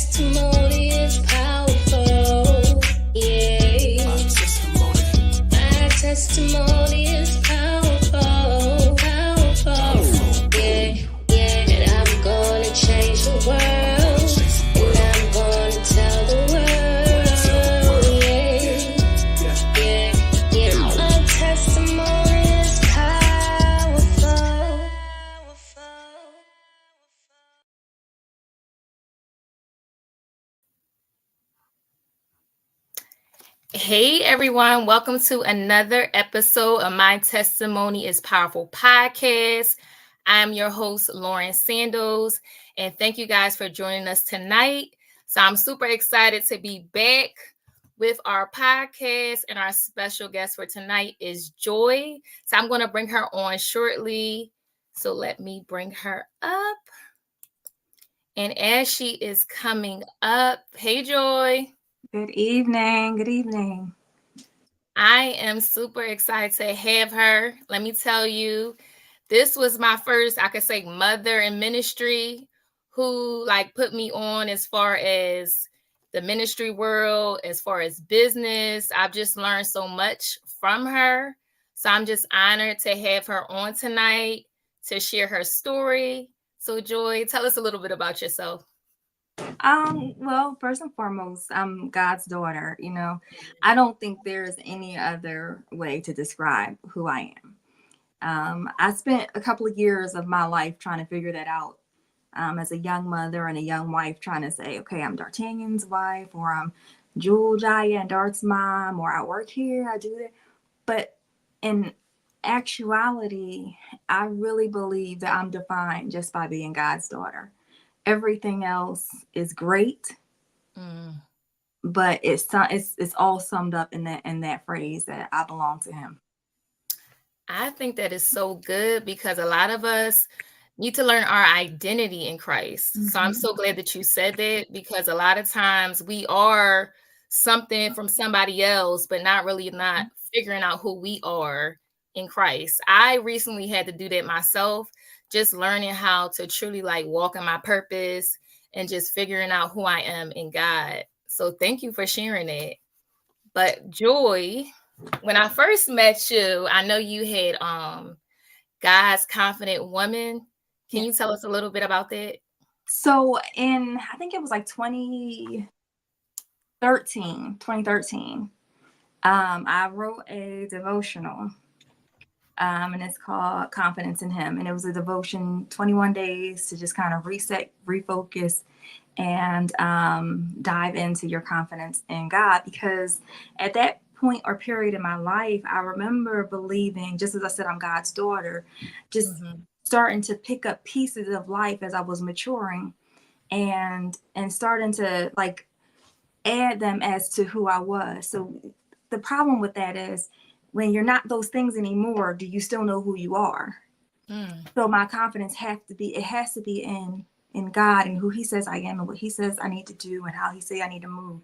testimony is powerful. Yeah. My testimony is powerful. Powerful. Yeah. Yeah. And I'm gonna change the world. And I'm gonna tell the world. Yeah. Yeah. Yeah. My testimony is powerful. Hey everyone, welcome to another episode of My Testimony is Powerful podcast. I'm your host, Lauren Sandals, and thank you guys for joining us tonight. So I'm super excited to be back with our podcast, and our special guest for tonight is Joy. So I'm going to bring her on shortly. So let me bring her up. And as she is coming up, hey Joy. Good evening. Good evening. I am super excited to have her. Let me tell you, this was my first, I could say, mother in ministry who put me on as far as the ministry world, as far as business. I've just learned so much from her. So I'm just honored to have her on tonight to share her story. So Joy, tell us a little bit about yourself. Well, first and foremost, I'm God's daughter. I don't think there's any other way to describe who I am. I spent a couple of years of my life trying to figure that out. As a young mother and a young wife, trying to say, okay, I'm D'Artagnan's wife, or I'm Jewel, Jaya, and Dart's mom, or I work here, I do that. But in actuality, I really believe that I'm defined just by being God's daughter. Everything else is great, but it's all summed up in that phrase that I belong to Him. I think that is so good because a lot of us need to learn our identity in Christ. Mm-hmm. So I'm so glad that you said that, because a lot of times we are something from somebody else, but not figuring out who we are in Christ. I recently had to do that myself, just learning how to truly walk in my purpose and just figuring out who I am in God. So thank you for sharing that. But Joy, when I first met you, I know you had God's Confident Woman. Can you tell us a little bit about that? So I think it was 2013, I wrote a devotional. And it's called Confidence in Him. And it was a devotion, 21 days to just kind of reset, refocus, and dive into your confidence in God. Because at that point or period in my life, I remember believing, just as I said, I'm God's daughter, just starting to pick up pieces of life as I was maturing and starting to add them as to who I was. So the problem with that is, when you're not those things anymore, do you still know who you are? So my confidence has to be in God and who He says I am and what He says I need to do and how He say I need to move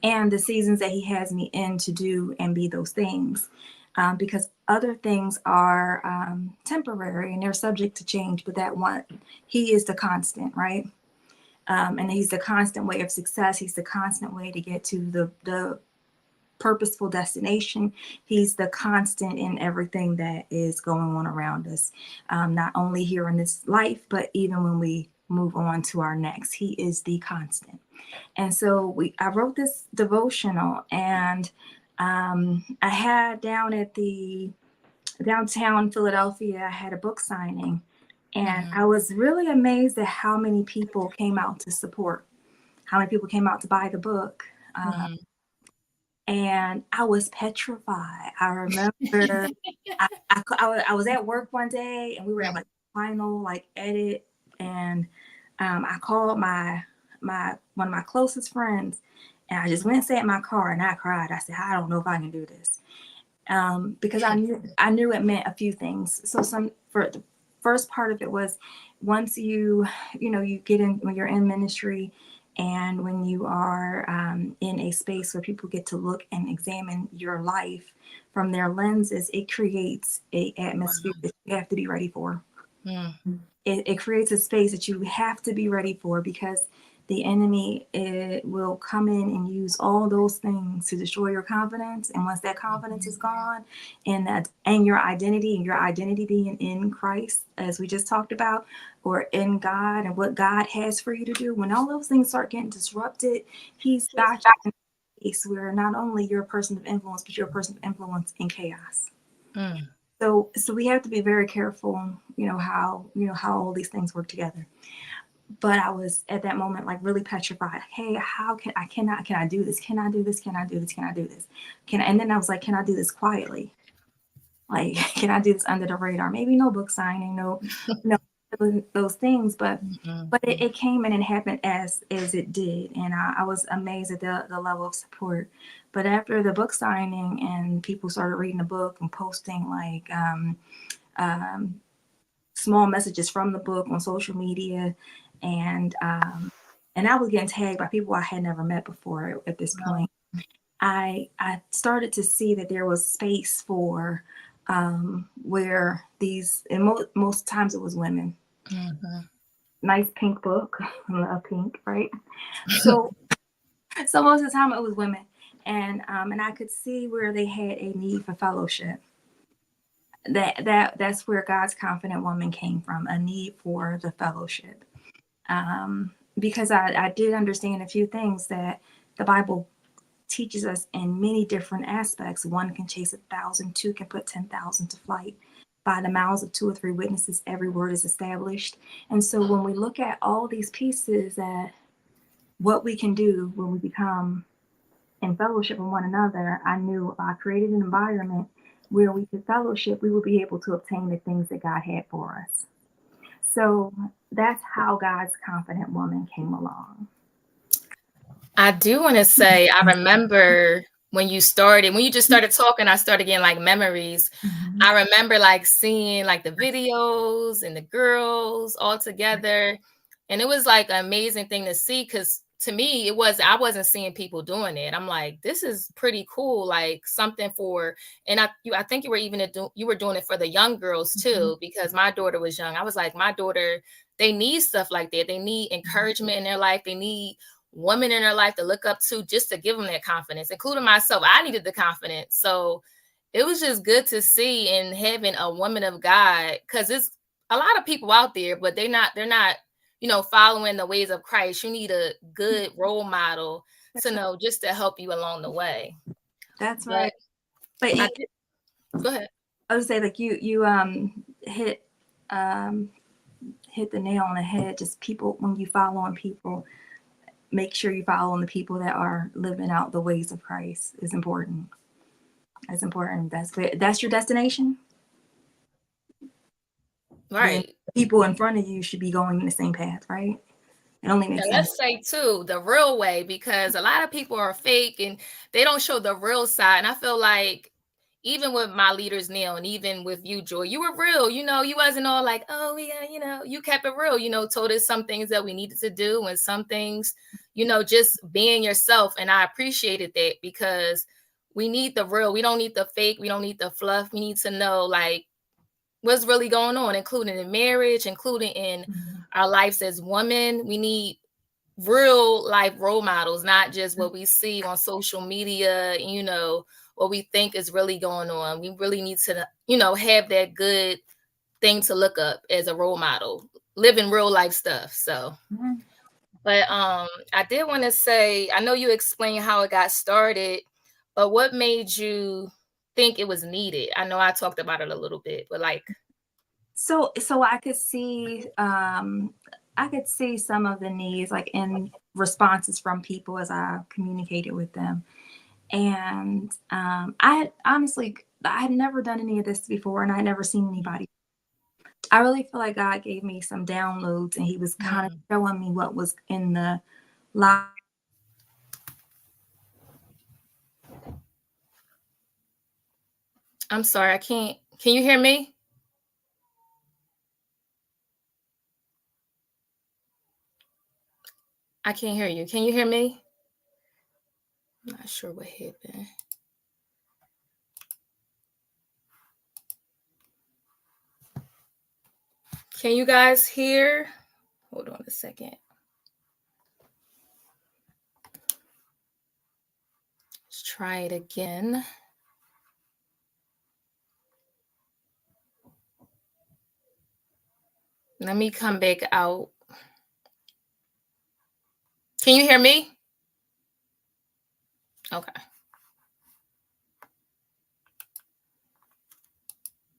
and the seasons that He has me in to do and be those things. Because other things are temporary and they're subject to change, but that one, He is the constant, right? And He's the constant way of success. He's the constant way to get to the purposeful destination. He's the constant in everything that is going on around us, not only here in this life, but even when we move on to our next. He is the constant. And so I wrote this devotional, and I had down at the downtown Philadelphia, I had a book signing, and I was really amazed at how many people came out to support, how many people came out to buy the book. And I was petrified. I remember I was at work one day, and we were at final edit, and I called my one of my closest friends, and I just went and sat in my car and I cried. I said, I don't know if I can do this, because I knew it meant a few things. So for the first part of it was, once you get in, when you're in ministry, and when you are in a space where people get to look and examine your life from their lenses, it creates an atmosphere that you have to be ready for. It creates a space that you have to be ready for, because the enemy will come in and use all those things to destroy your confidence. And once that confidence is gone, and your identity being in Christ, as we just talked about, or in God and what God has for you to do, when all those things start getting disrupted, He's got you in a place where not only you're a person of influence, but you're a person of influence in chaos. Mm. So we have to be very careful, how all these things work together. But I was at that moment like really petrified. Hey, can I do this? Can I do this? Can I do this? Can I do this? And then I was like, can I do this quietly? Like, can I do this under the radar? Maybe no book signing, no those things, but it came and it happened as it did, and I was amazed at the level of support. But after the book signing and people started reading the book and posting like small messages from the book on social media, and I was getting tagged by people I had never met before at this point. I started to see that there was space for where these, and most times it was women. Nice pink book. I love pink, right? So most of the time it was women, and I could see where they had a need for fellowship. That's where God's confident woman came from, a need for the fellowship. Because I did understand a few things that the Bible teaches us in many different aspects. One can chase 1,000, two can put 10,000 to flight. By the mouths of 2 or 3 witnesses, every word is established. And so when we look at all these pieces, that what we can do when we become in fellowship with one another, I knew if I created an environment where we could fellowship, we would be able to obtain the things that God had for us. So that's how God's confident woman came along. I do want to say, I remember when you just started talking, I started getting like memories. I remember like seeing like the videos and the girls all together. And it was like an amazing thing to see, because to me, I wasn't seeing people doing it. I'm like, this is pretty cool. Like something for, and I think you were doing it for the young girls too, because my daughter was young. I was like, my daughter, they need stuff like that. They need encouragement in their life. They need women in their life to look up to, just to give them that confidence, including myself. I needed the confidence. So it was just good to see, and having a woman of God, because it's a lot of people out there, but they're not, following the ways of Christ. You need a good role model to know, just to help you along the way. That's right. But go ahead. I would say, like, you hit the nail on the head. Just people, when you follow on people, make sure you follow on the people that are living out the ways of Christ is important. That's important. That's your destination. Right. Then people in front of you should be going in the same path, right? It only makes sense. Let's say too, the real way, because a lot of people are fake and they don't show the real side. And I feel like even with my leaders now, and even with you, Joy, you were real. You wasn't all like, oh yeah, you kept it real. Told us some things that we needed to do, and some things, just being yourself. And I appreciated that, because we need the real. We don't need the fake. We don't need the fluff. We need to know like what's really going on, including in marriage, including in our lives as women. We need real life role models, not just what we see on social media, what we think is really going on. We really need to, have that good thing to look up as a role model, living real life stuff. So, but I did want to say, I know you explained how it got started, but what made you think it was needed? I know I talked about it a little bit, but like. So I could see, some of the needs, like in responses from people as I communicated with them. And I had never done any of this before, and I had never seen anybody. I really feel like God gave me some downloads, and He was kind of showing me what was in the life. I'm sorry, can you hear me? I can't hear you. Can you hear me? I'm not sure what happened. Can you guys hear? Hold on a second. try it again. Let me come back out. Can you hear me? Okay.